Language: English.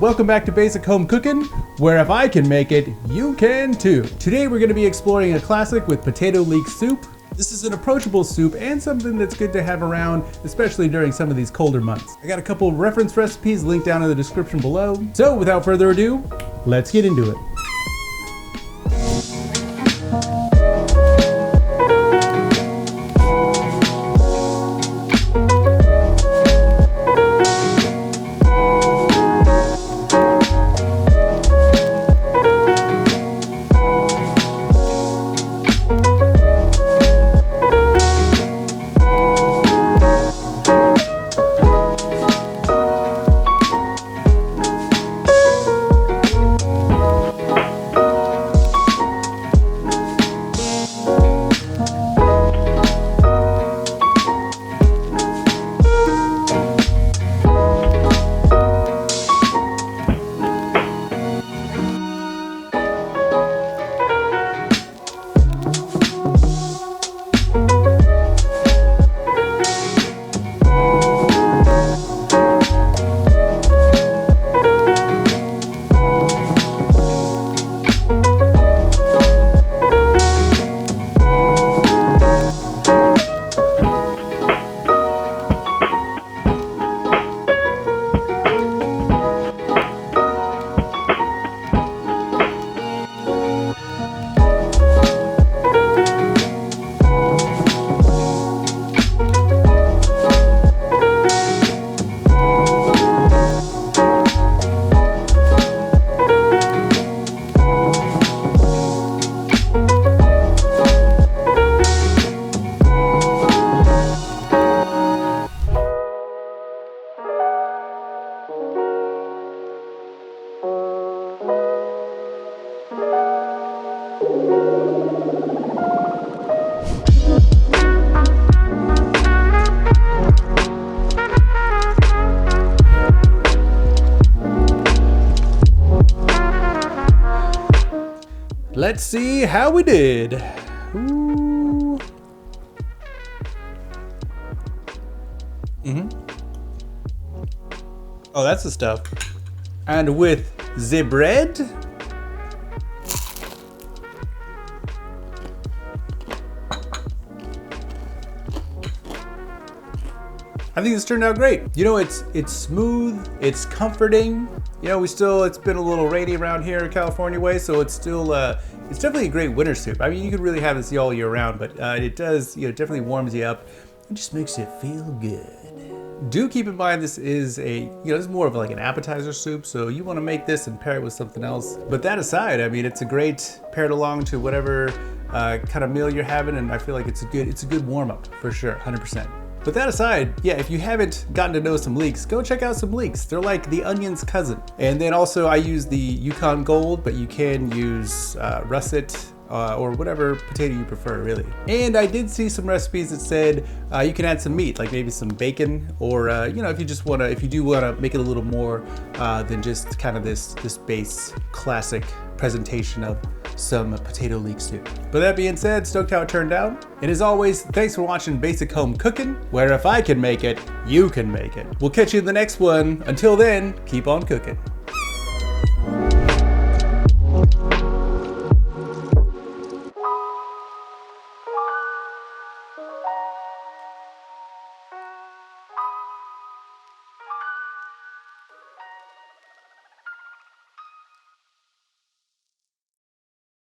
welcome back to Basic Home Cooking, where if I can make it, you can too. Today we're going to be exploring a classic with potato leek soup. This is an approachable soup and something that's good to have around, especially during some of these colder months. I got a couple reference recipes linked down in the description below. So without further ado, let's get into it. Let's see how we did. Ooh. Oh, that's the stuff. And with the bread. I think this turned out great. You know, it's smooth, it's comforting. You know, it's been a little rainy around here in California way, so it's still, it's definitely a great winter soup. I mean, you could really have this all year round, but it does, you know, definitely warms you up and just makes you feel good. Do keep in mind this is this is more of like an appetizer soup, so you want to make this and pair it with something else. But that aside, I mean, it's a great paired along to whatever kind of meal you're having, and I feel like it's a good warm up for sure, 100%. But that aside, yeah, if you haven't gotten to know some leeks, go check out some leeks. They're like the onion's cousin. And then also I use the Yukon Gold, but you can use russet or whatever potato you prefer, really. And I did see some recipes that said you can add some meat, like maybe some bacon, or you know, if you do want to make it a little more than just kind of this base classic presentation of some potato leek soup. But that being said, stoked how it turned out. And as always, thanks for watching Basic Home Cooking, where if I can make it, you can make it. We'll catch you in the next one. Until then, keep on cooking.